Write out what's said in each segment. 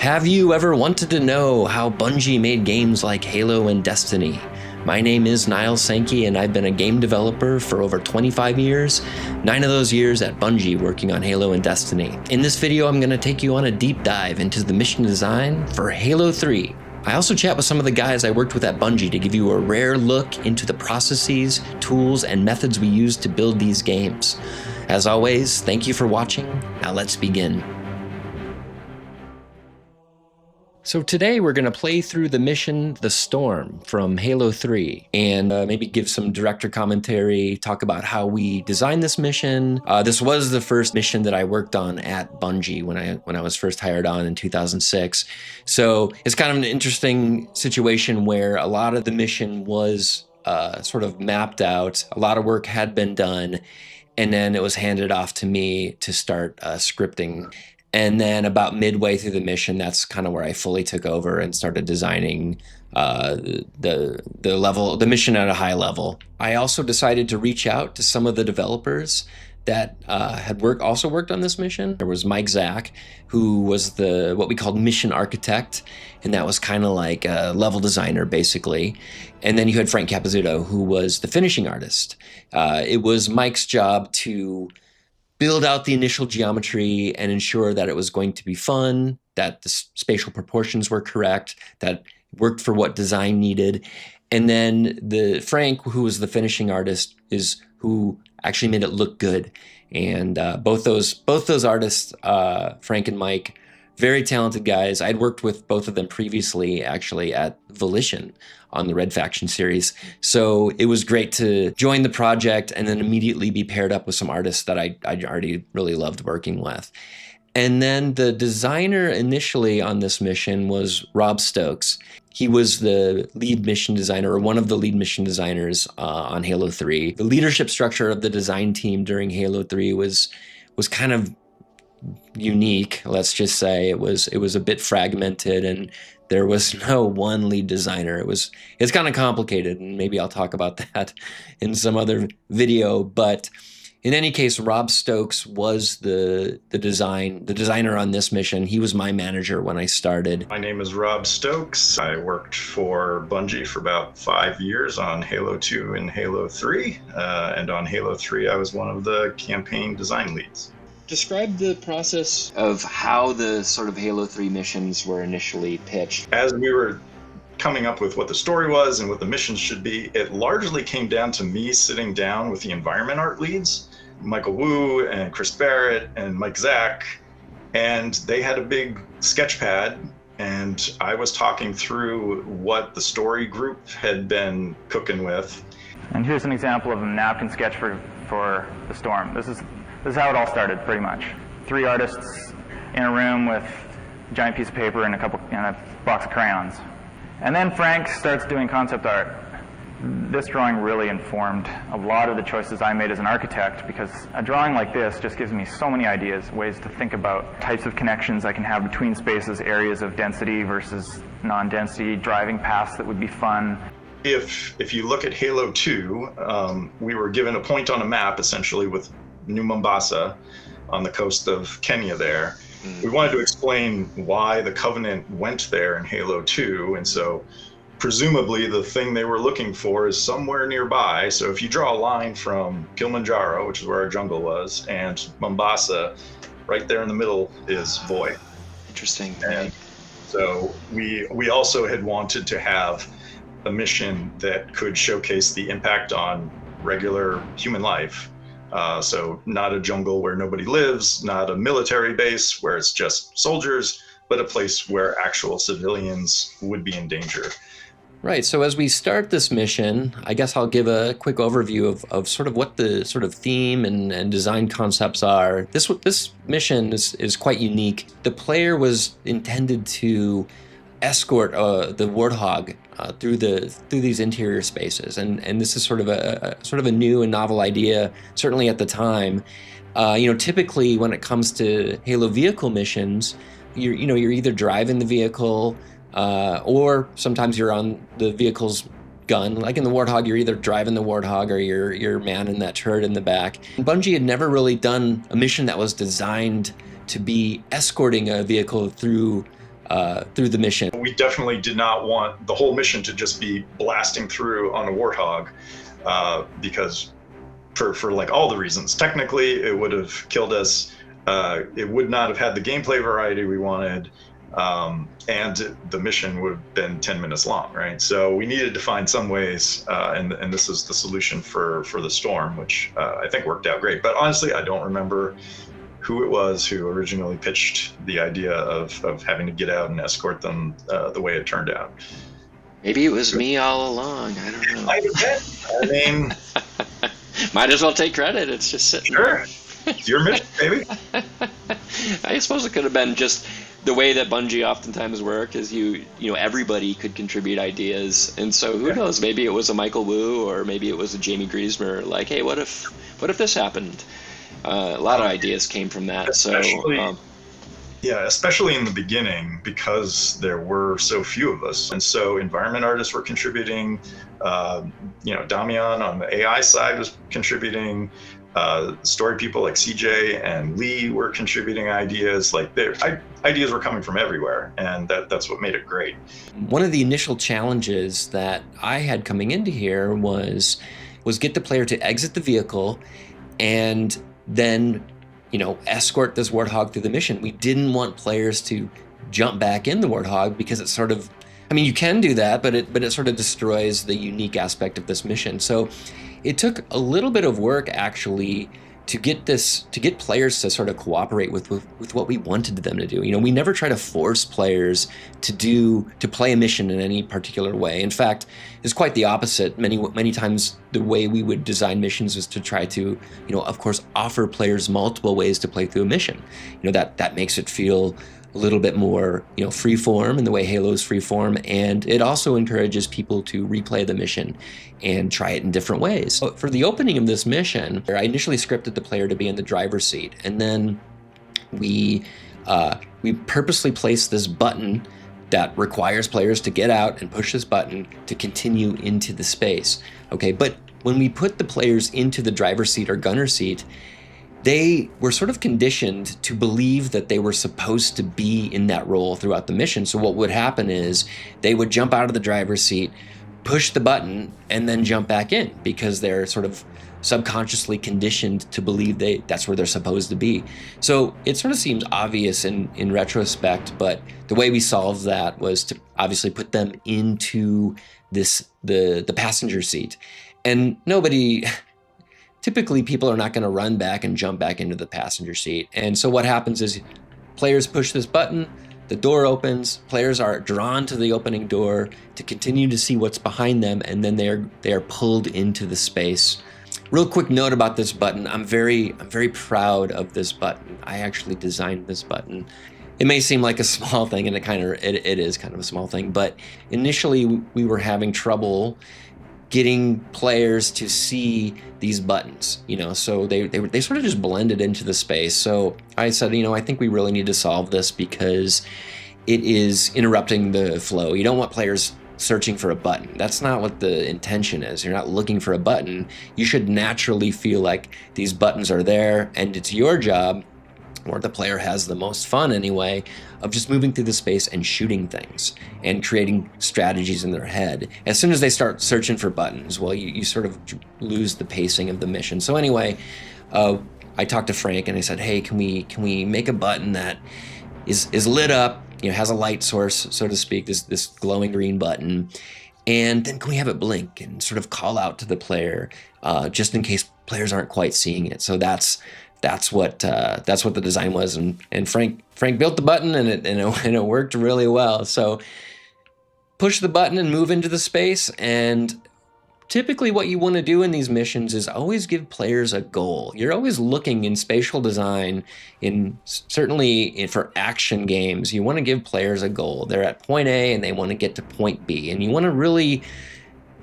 Have you ever wanted to know how Bungie made games like Halo and Destiny? My name is Niall Sankey, and I've been a game developer for over 25 years, 9 of those years at Bungie working on Halo and Destiny. In this video, I'm going to take you on a deep dive into the mission design for Halo 3. I also chat with some of the guys I worked with at Bungie to give you a rare look into the processes, tools, and methods we use to build these games. As always, thank you for watching. Now let's begin. So today we're going to play through the mission The Storm from Halo 3 and maybe give some director commentary, talk about how we designed this mission. This was the first mission that I worked on at Bungie when I was first hired on in 2006. So it's kind of an interesting situation where a lot of the mission was sort of mapped out. A lot of work had been done, and then it was handed off to me to start scripting. And then about midway through the mission, that's kind of where I fully took over and started designing the mission at a high level. I also decided to reach out to some of the developers that had also worked on this mission. There was Mike Zach, who was what we called mission architect, and that was kind of like a level designer, basically. And then you had Frank Capizzuto, who was the finishing artist. It was Mike's job to build out the initial geometry and ensure that it was going to be fun, that the spatial proportions were correct, that worked for what design needed. And then Frank, who was the finishing artist, is who actually made it look good. And both those artists, Frank and Mike, very talented guys. I'd worked with both of them previously, actually, at Volition on the Red Faction series. So it was great to join the project and then immediately be paired up with some artists that I already really loved working with. And then the designer initially on this mission was Rob Stokes. He was the lead mission designer, or one of the lead mission designers on Halo 3. The leadership structure of the design team during Halo 3 was kind of unique. Let's just say it was a bit fragmented, and there was no one lead designer. It's kind of complicated, and maybe I'll talk about that in some other video. But in any case, Rob Stokes was the designer on this mission. He was my manager when I started. My name is Rob Stokes. I worked for Bungie for about 5 years on Halo 2 and Halo 3. And on Halo 3, I was one of the campaign design leads. Describe the process of how the sort of Halo 3 missions were initially pitched. As we were coming up with what the story was and what the missions should be, it largely came down to me sitting down with the environment art leads, Michael Wu and Chris Barrett and Mike Zach, and they had a big sketch pad, and I was talking through what the story group had been cooking with. And here's an example of a napkin sketch for the Storm. This is how it all started, pretty much. 3 artists in a room with a giant piece of paper and a box of crayons. And then Frank starts doing concept art. This drawing really informed a lot of the choices I made as an architect, because a drawing like this just gives me so many ideas, ways to think about types of connections I can have between spaces, areas of density versus non-density, driving paths that would be fun. If you look at Halo 2, we were given a point on a map, essentially, with New Mombasa on the coast of Kenya there. We wanted to explain why the Covenant went there in Halo 2, and so presumably the thing they were looking for is somewhere nearby. So if you draw a line from Kilimanjaro, which is where our jungle was, and Mombasa, right there in the middle is Voi. Interesting. And so we also had wanted to have a mission that could showcase the impact on regular human life. So not a jungle where nobody lives, not a military base where it's just soldiers, but a place where actual civilians would be in danger. Right, so as we start this mission, I guess I'll give a quick overview of sort of what the sort of theme and design concepts are. This mission is quite unique. The player was intended to escort the Warthog through these interior spaces, and this is sort of a new and novel idea, certainly at the time. Typically when it comes to Halo vehicle missions, you're either driving the vehicle or sometimes you're on the vehicle's gun. Like in the Warthog, you're either driving the Warthog or you're manning that turret in the back. Bungie had never really done a mission that was designed to be escorting a vehicle through through the mission. We definitely did not want the whole mission to just be blasting through on a warthog, because for like all the reasons. Technically, it would have killed us. It would not have had the gameplay variety we wanted, and the mission would have been 10 minutes long, right? So we needed to find some ways, and this is the solution for the storm, which I think worked out great. But honestly, I don't remember who it was who originally pitched the idea of having to get out and escort them the way it turned out. Maybe it was me all along. I don't know. I mean, might as well take credit. It's just sitting there. It's your mission, baby. I suppose it could have been just the way that Bungie oftentimes work is you know everybody could contribute ideas, and so who knows? Maybe it was a Michael Wu, or maybe it was a Jamie Griesmer. Like, hey, what if this happened? A lot of ideas came from that. Especially in the beginning, because there were so few of us, and so environment artists were contributing. Damian on the AI side was contributing. Story people like CJ and Lee were contributing ideas. Like ideas were coming from everywhere, and that's what made it great. One of the initial challenges that I had coming into here was get the player to exit the vehicle and then escort this warthog through the mission. We didn't want players to jump back in the warthog, because it's sort of, you can do that, but it sort of destroys the unique aspect of this mission. So it took a little bit of work actually to get players to sort of cooperate with what we wanted them to do. We never try to force players to play a mission in any particular way. In fact, it's quite the opposite. Many times the way we would design missions is to try to, of course, offer players multiple ways to play through a mission. That makes it feel a little bit more, free form in the way Halo's free form, and it also encourages people to replay the mission and try it in different ways. So for the opening of this mission, I initially scripted the player to be in the driver's seat, and then we purposely placed this button that requires players to get out and push this button to continue into the space. Okay, but when we put the players into the driver's seat or gunner seat, they were sort of conditioned to believe that they were supposed to be in that role throughout the mission. So what would happen is they would jump out of the driver's seat, push the button, and then jump back in, because they're sort of subconsciously conditioned to believe that's where they're supposed to be. So it sort of seems obvious in retrospect, but the way we solved that was to obviously put them into the passenger seat. And typically people are not going to run back and jump back into the passenger seat. And so what happens is players push this button, the door opens, players are drawn to the opening door to continue to see what's behind them, and then they are pulled into the space. Real quick note about this button. I'm very proud of this button. I actually designed this button. It may seem like a small thing, and it is kind of a small thing, but initially we were having trouble getting players to see these buttons, so they sort of just blended into the space. So I said, I think we really need to solve this, because it is interrupting the flow. You don't want players searching for a button. That's not what the intention is. You're not looking for a button. You should naturally feel like these buttons are there, and it's your job, or the player has the most fun anyway, of just moving through the space and shooting things and creating strategies in their head. As soon as they start searching for buttons, well, you sort of lose the pacing of the mission. So anyway, I talked to Frank and I said, hey, can we make a button that is lit up, has a light source, so to speak, this glowing green button, and then can we have it blink and sort of call out to the player, just in case players aren't quite seeing it. So that's what the design was, and Frank built the button, and it worked really well. So push the button and move into the space, and typically what you want to do in these missions is always give players a goal. You're always looking in spatial design, certainly for action games, you want to give players a goal. They're at point A and they want to get to point B, and you want to really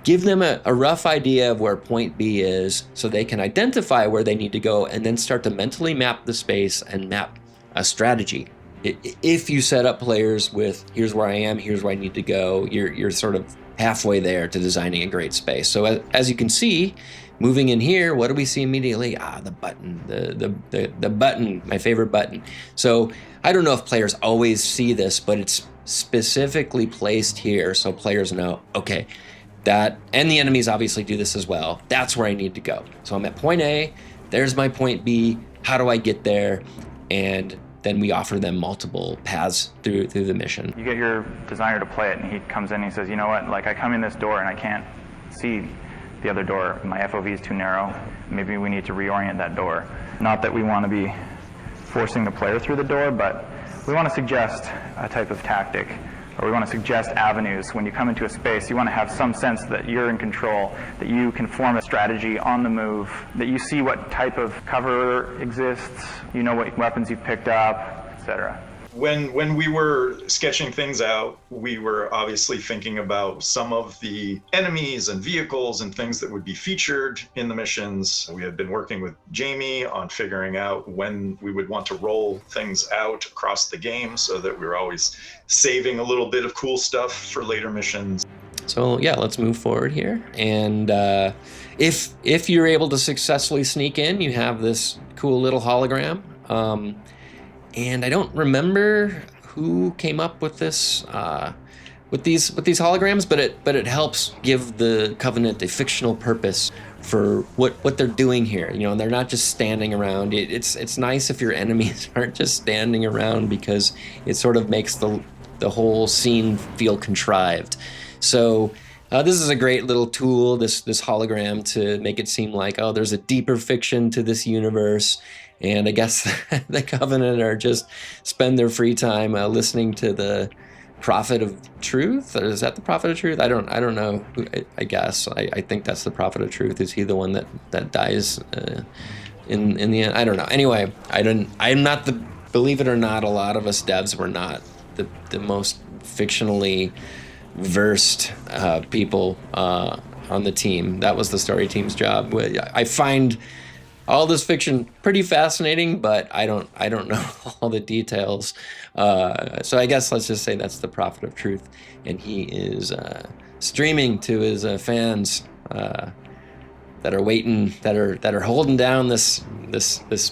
give them a rough idea of where point B is so they can identify where they need to go, and then start to mentally map the space and map a strategy. If you set up players with, here's where I am, here's where I need to go, you're sort of halfway there to designing a great space. So as you can see, moving in here, what do we see immediately? The button, the button, my favorite button. So I don't know if players always see this, but specifically placed here so players know, okay, that, and the enemies obviously do this as well, that's where I need to go. So I'm at point A, there's my point B, how do I get there? And then we offer them multiple paths through the mission. You get your designer to play it, and he comes in and he says, you know what, like I come in this door and I can't see the other door. My FOV is too narrow. Maybe we need to reorient that door. Not that we want to be forcing the player through the door, but we want to suggest a type of tactic, or we want to suggest avenues. When you come into a space, you want to have some sense that you're in control, that you can form a strategy on the move, that you see what type of cover exists, you know what weapons you've picked up, etc. When we were sketching things out, we were obviously thinking about some of the enemies and vehicles and things that would be featured in the missions. We had been working with Jamie on figuring out when we would want to roll things out across the game so that we were always saving a little bit of cool stuff for later missions. So yeah, let's move forward here. And if you're able to successfully sneak in, you have this cool little hologram. And I don't remember who came up with this, with these holograms, but it helps give the Covenant a fictional purpose for what they're doing here. You know, they're not just standing around. It's nice if your enemies aren't just standing around, because it sort of makes the whole scene feel contrived. So this is a great little tool, this hologram, to make it seem like, oh, there's a deeper fiction to this universe. And I guess the Covenant are just spend their free time listening to the Prophet of Truth. Or is that the Prophet of Truth? I don't know. I guess I think that's the Prophet of Truth. Is he the one that dies in the end? I don't know. Anyway, I'm not the. Believe it or not, a lot of us devs were not the most fictionally versed people on the team. That was the story team's job. I find all this fiction pretty fascinating, but I don't know all the details. So I guess let's just say that's the Prophet of Truth, and he is streaming to his fans that are waiting, that are holding down this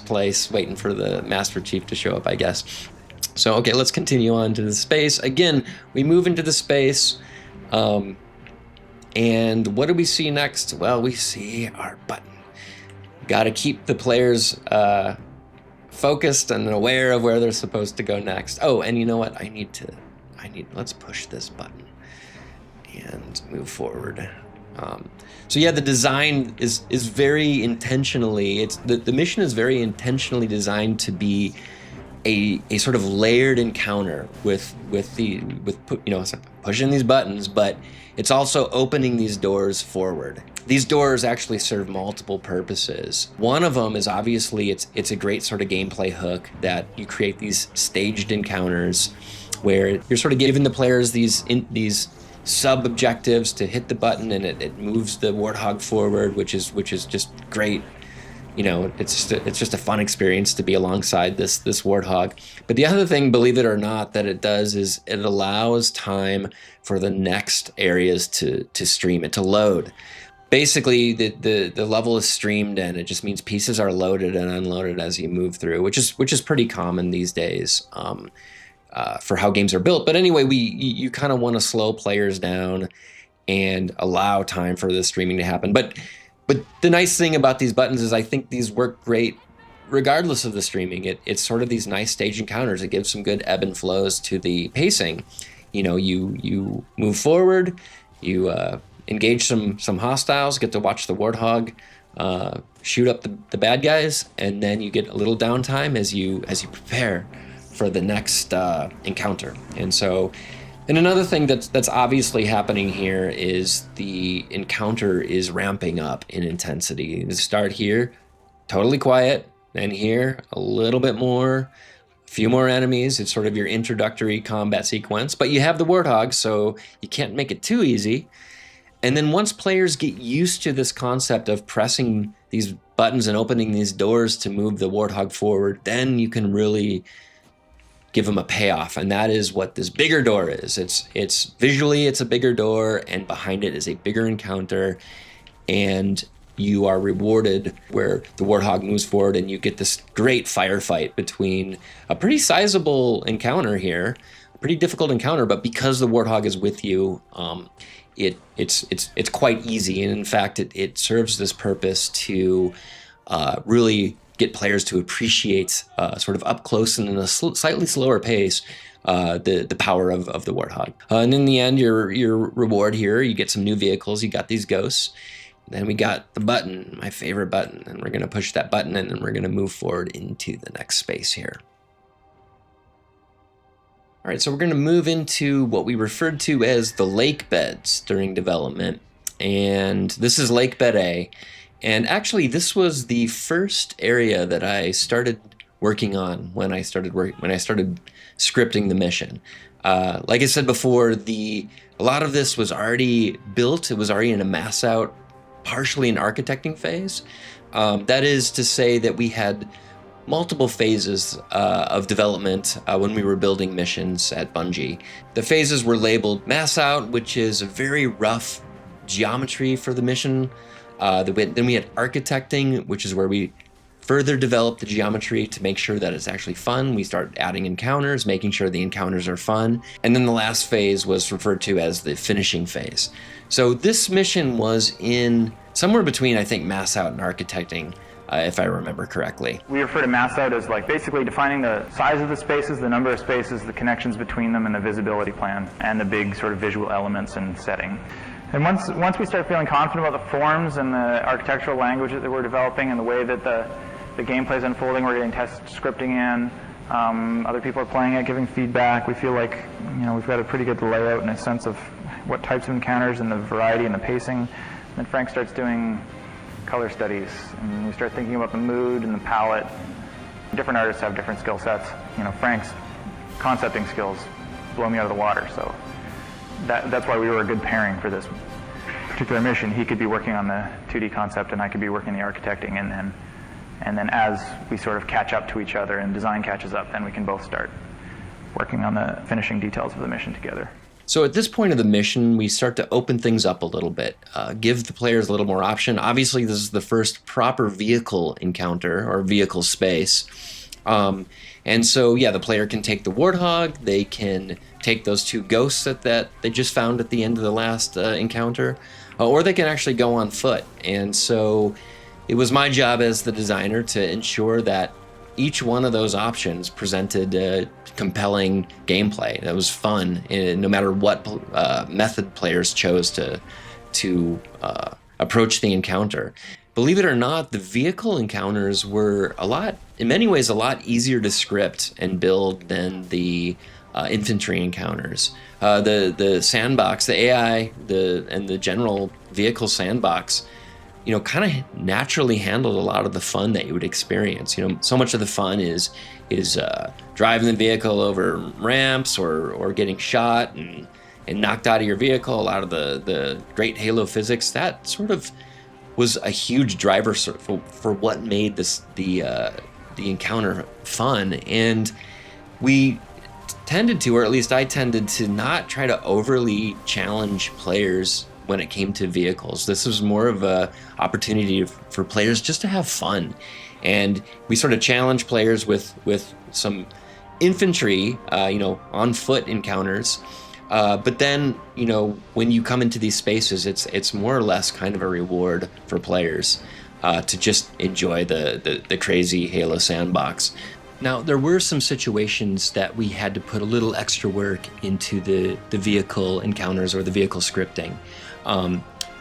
place, waiting for the Master Chief to show up, I guess. So okay, let's continue on to the space. Again, we move into the space, and what do we see next? Well, we see our button. Got to keep the players focused and aware of where they're supposed to go next. Oh, and you know what? Let's push this button and move forward. So yeah, the design is very intentionally. The mission is very intentionally designed to be a sort of layered encounter with pushing these buttons, but it's also opening these doors forward. These doors actually serve multiple purposes. One of them is obviously it's a great sort of gameplay hook that you create these staged encounters where you're sort of giving the players these sub-objectives to hit the button, and it moves the Warthog forward, which is just great. You know, it's just a fun experience to be alongside this Warthog. But the other thing, believe it or not, that it does is it allows time for the next areas to stream and to load. Basically, the level is streamed, and it just means pieces are loaded and unloaded as you move through, which is pretty common these days for how games are built. But anyway, you kind of want to slow players down and allow time for the streaming to happen. But the nice thing about these buttons is I think these work great regardless of the streaming. It's sort of these nice stage encounters. It gives some good ebb and flows to the pacing. You know, you move forward, you engage some hostiles, get to watch the Warthog shoot up the bad guys, and then you get a little downtime as you prepare for the next encounter. And another thing that's obviously happening here is the encounter is ramping up in intensity. You start here, totally quiet, and here a little bit more, a few more enemies. It's sort of your introductory combat sequence, but you have the Warthog, so you can't make it too easy. And then once players get used to this concept of pressing these buttons and opening these doors to move the Warthog forward, then you can really give them a payoff, and that is what this bigger door is. It's visually, it's a bigger door, and behind it is a bigger encounter, and you are rewarded where the Warthog moves forward, and you get this great firefight between a pretty sizable encounter here pretty difficult encounter, but because the Warthog is with you, it's quite easy. And in fact, it serves this purpose to really get players to appreciate sort of up close and in a slightly slower pace the power of the Warthog. And in the end, your reward here, you get some new vehicles. You got these ghosts. Then we got the button, my favorite button, and we're going to push that button in and we're going to move forward into the next space here. All right, so we're going to move into what we referred to as the lake beds during development. And this is Lake Bed A. And actually, this was the first area that I started working on when I started scripting the mission. Like I said before, a lot of this was already built. It was already in a mass out, partially an architecting phase. That is to say that we had multiple phases of development when we were building missions at Bungie. The phases were labeled mass out, which is a very rough geometry for the mission. Then we had architecting, which is where we further develop the geometry to make sure that it's actually fun. We start adding encounters, making sure the encounters are fun. And then the last phase was referred to as the finishing phase. So this mission was in somewhere between, I think, mass out and architecting, if I remember correctly. We refer to mass out as like basically defining the size of the spaces, the number of spaces, the connections between them, and the visibility plan, and the big sort of visual elements and setting. And once we start feeling confident about the forms and the architectural language that we're developing and the way that the gameplay is unfolding, we're getting test scripting in, other people are playing it, giving feedback. We feel like we've got a pretty good layout and a sense of what types of encounters and the variety and the pacing. And then Frank starts doing color studies, and we start thinking about the mood and the palette. Different artists have different skill sets. Frank's concepting skills blow me out of the water, so that's why we were a good pairing for this particular mission. He could be working on the 2D concept, and I could be working the architecting, and then as we sort of catch up to each other and design catches up, then we can both start working on the finishing details of the mission together. So at this point of the mission, we start to open things up a little bit, give the players a little more option. Obviously, this is the first proper vehicle encounter or vehicle space. And so, yeah, the player can take the Warthog, they can take those two ghosts that they just found at the end of the last encounter, or they can actually go on foot. And so it was my job as the designer to ensure that each one of those options presented compelling gameplay that was fun, no matter what method players chose to approach the encounter. Believe it or not, the vehicle encounters were in many ways, a lot easier to script and build than the infantry encounters. The sandbox, the AI, and the general vehicle sandbox, kind of naturally handled a lot of the fun that you would experience. So much of the fun is driving the vehicle over ramps or getting shot and knocked out of your vehicle. A lot of the great Halo physics, that sort of was a huge driver for what made the encounter fun. And we tended to, or at least I tended to, not try to overly challenge players when it came to vehicles. This was more of a opportunity for players just to have fun. And we sort of challenge players with some infantry, on foot encounters. But then, when you come into these spaces, it's more or less kind of a reward for players to just enjoy the crazy Halo sandbox. Now, there were some situations that we had to put a little extra work into the vehicle encounters or the vehicle scripting.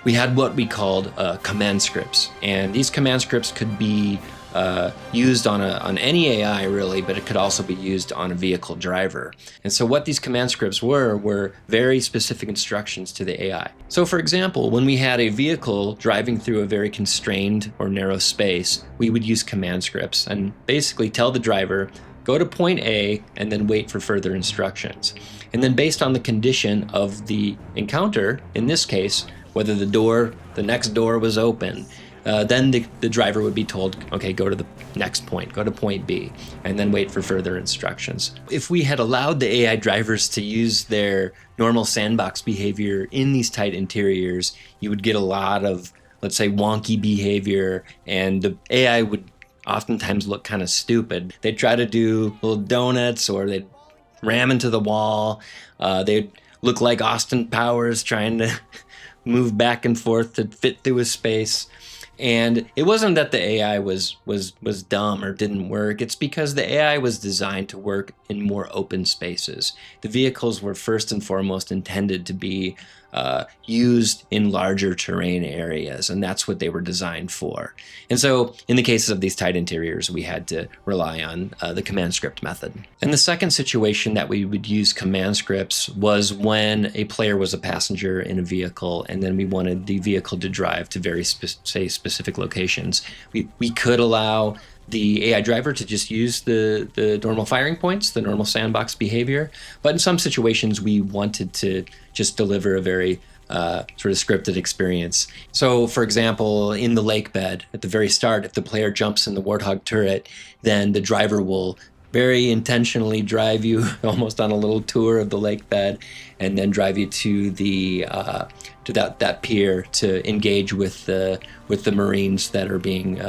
We had what we called command scripts, and these command scripts could be used on any AI really, but it could also be used on a vehicle driver. And so what these command scripts were very specific instructions to the AI. So for example, when we had a vehicle driving through a very constrained or narrow space, we would use command scripts and basically tell the driver, go to point A and then wait for further instructions. And then based on the condition of the encounter, in this case, whether the next door was open, then the driver would be told, okay, go to the next point, go to point B, and then wait for further instructions. If we had allowed the AI drivers to use their normal sandbox behavior in these tight interiors, you would get a lot of, let's say, wonky behavior, and the AI would oftentimes look kind of stupid. They'd try to do little donuts, or they'd ram into the wall. They'd look like Austin Powers trying to move back and forth to fit through a space. And it wasn't that the AI was dumb or didn't work. It's because the AI was designed to work in more open spaces. The vehicles were first and foremost intended to be used in larger terrain areas, and that's what they were designed for. And so in the cases of these tight interiors, we had to rely on the command script method. And the second situation that we would use command scripts was when a player was a passenger in a vehicle, and then we wanted the vehicle to drive to very specific locations. We could allow the AI driver to just use the normal firing points, the normal sandbox behavior. But in some situations, we wanted to just deliver a very sort of scripted experience. So, for example, in the lake bed, at the very start, if the player jumps in the Warthog turret, then the driver will very intentionally drive you almost on a little tour of the lake bed, and then drive you to the to that pier to engage with the Marines that are being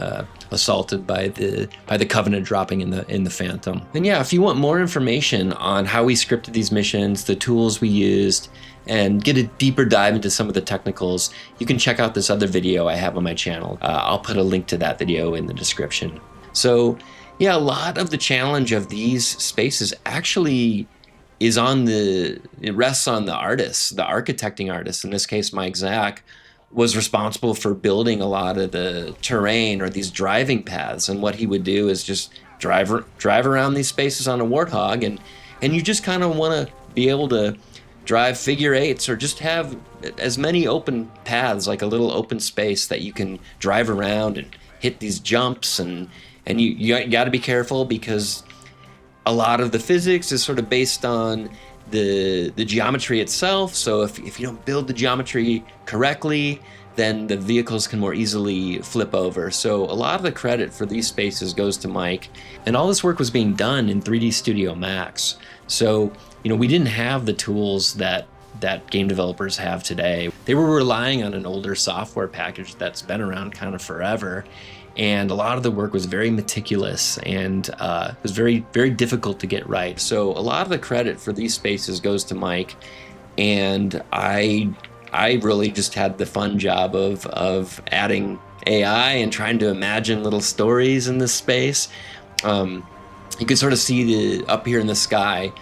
assaulted by the Covenant dropping in the Phantom. And yeah, if you want more information on how we scripted these missions, the tools we used, and get a deeper dive into some of the technicals, you can check out this other video I have on my channel. I'll put a link to that video in the description. So yeah, a lot of the challenge of these spaces actually it rests on the artists, the architecting artists. In this case, Mike Zach was responsible for building a lot of the terrain or these driving paths. And what he would do is just drive around these spaces on a Warthog, and you just kind of want to be able to drive figure eights or just have as many open paths, like a little open space that you can drive around and hit these jumps. And you got to be careful because a lot of the physics is sort of based on the geometry itself. So if you don't build the geometry correctly, then the vehicles can more easily flip over. So a lot of the credit for these spaces goes to Mike. And all this work was being done in 3D Studio Max. So, we didn't have the tools that game developers have today. They were relying on an older software package that's been around kind of forever. And a lot of the work was very meticulous and it was very, very difficult to get right. So a lot of the credit for these spaces goes to Mike. And I really just had the fun job of adding AI and trying to imagine little stories in this space. You can sort of see up here in the sky,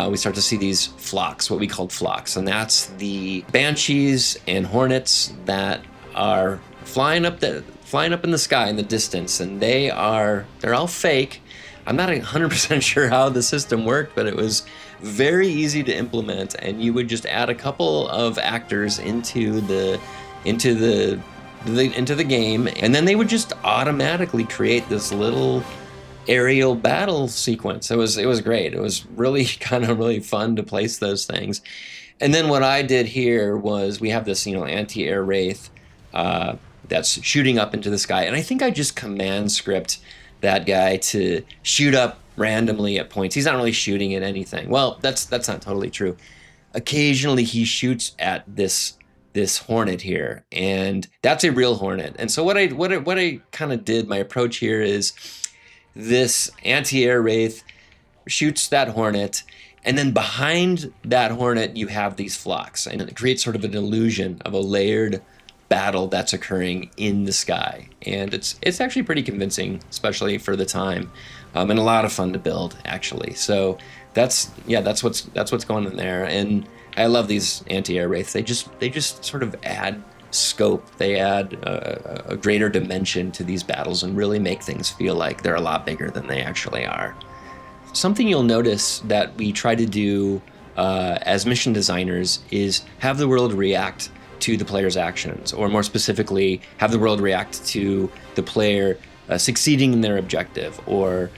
we start to see these flocks, what we called flocks. And that's the Banshees and Hornets that are flying up in the sky in the distance, and they're all fake. I'm not 100% sure how the system worked, but it was very easy to implement, and you would just add a couple of actors into the game, and then they would just automatically create this little aerial battle sequence. It was great. It was really really fun to place those things. And then what I did here was we have this anti-air wraith that's shooting up into the sky, and I think I just command script that guy to shoot up randomly at points. He's not really shooting at anything. Well, that's not totally true. Occasionally he shoots at this Hornet here, and that's a real Hornet. And so what I kind of did, my approach here is this anti-air wraith shoots that Hornet, and then behind that Hornet you have these flocks, and it creates sort of an illusion of a layered battle that's occurring in the sky. And it's actually pretty convincing, especially for the time, and a lot of fun to build actually. So that's what's going on there. And I love these anti-air wraiths. They just sort of add scope. They add a greater dimension to these battles and really make things feel like they're a lot bigger than they actually are. Something you'll notice that we try to do as mission designers is have the world react to the player's actions, or more specifically, have the world react to the player succeeding in their objective or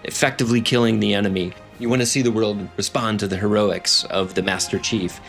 effectively killing the enemy. You want to see the world respond to the heroics of the Master Chief.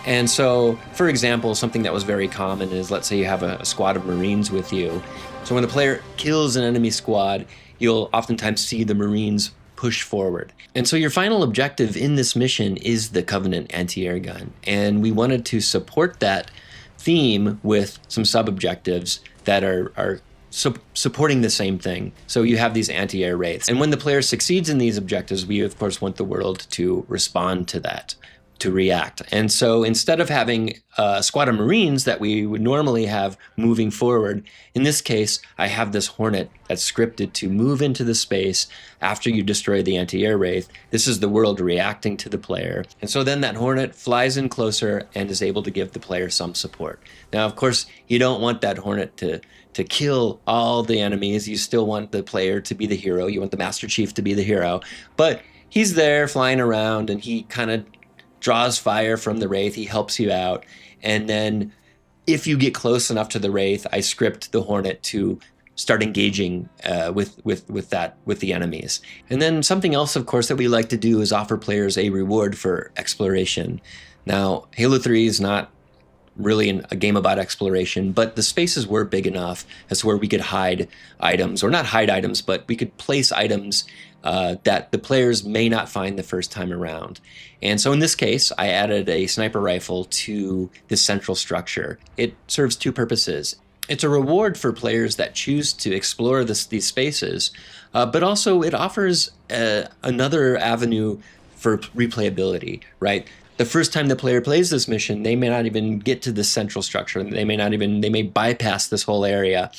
And so, for example, something that was very common is, let's say you have a squad of Marines with you. So when the player kills an enemy squad, you'll oftentimes see the Marines push forward. And so your final objective in this mission is the Covenant anti-air gun. And we wanted to support that theme with some sub-objectives that are supporting the same thing. So you have these anti-air wraiths. And when the player succeeds in these objectives, we of course want the world to respond to that, to react. And so instead of having a squad of Marines that we would normally have moving forward, in this case, I have this Hornet that's scripted to move into the space after you destroy the anti-air wraith. This is the world reacting to the player. And so then that Hornet flies in closer and is able to give the player some support. Now, of course, you don't want that Hornet to kill all the enemies. You still want the player to be the hero. You want the Master Chief to be the hero. But he's there flying around, and he kind of draws fire from the Wraith. He helps you out. And then if you get close enough to the Wraith, I script the Hornet to start engaging with the enemies. And then something else, of course, that we like to do is offer players a reward for exploration. Now, Halo 3 is not really a game about exploration, but the spaces were big enough as where we could hide items, or not hide items, but we could place items that the players may not find the first time around. And so in this case, I added a sniper rifle to this central structure. It serves two purposes. It's a reward for players that choose to explore these spaces, but also it offers another avenue for replayability, right? The first time the player plays this mission, they may not even get to this central structure. They may bypass this whole area.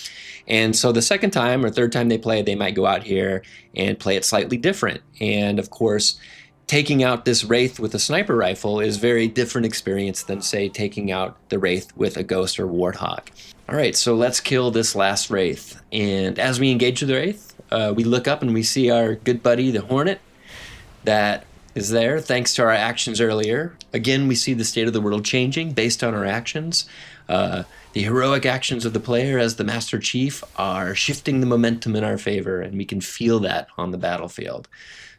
And so the second time or third time they play, they might go out here and play it slightly different. And of course, taking out this Wraith with a sniper rifle is a very different experience than, say, taking out the Wraith with a Ghost or Warthog. All right, so let's kill this last Wraith. And as we engage the Wraith, we look up and we see our good buddy, the Hornet, that is there thanks to our actions earlier. Again, we see the state of the world changing based on our actions. The heroic actions of the player as the Master Chief are shifting the momentum in our favor, and we can feel that on the battlefield.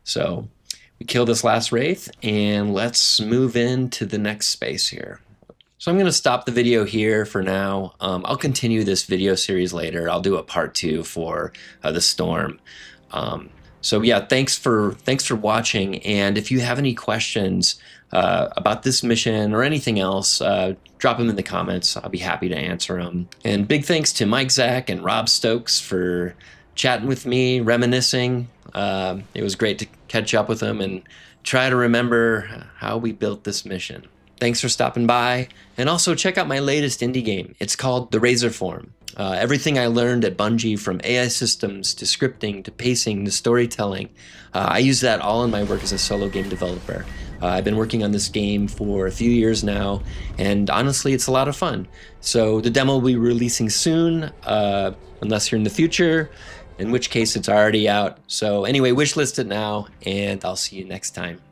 So we kill this last Wraith, and let's move into the next space here. So I'm going to stop the video here for now. I'll continue this video series later. I'll do a part 2 for the Storm. So yeah, thanks for watching. And if you have any questions about this mission or anything else, drop them in the comments. I'll be happy to answer them. And big thanks to Mike Zach and Rob Stokes for chatting with me, reminiscing. It was great to catch up with them and try to remember how we built this mission. Thanks for stopping by. And also check out my latest indie game. It's called The Razor Form. Everything I learned at Bungie, from AI systems to scripting to pacing to storytelling, I use that all in my work as a solo game developer. I've been working on this game for a few years now, and honestly, it's a lot of fun. So the demo will be releasing soon, unless you're in the future, in which case it's already out. So anyway, wishlist it now, and I'll see you next time.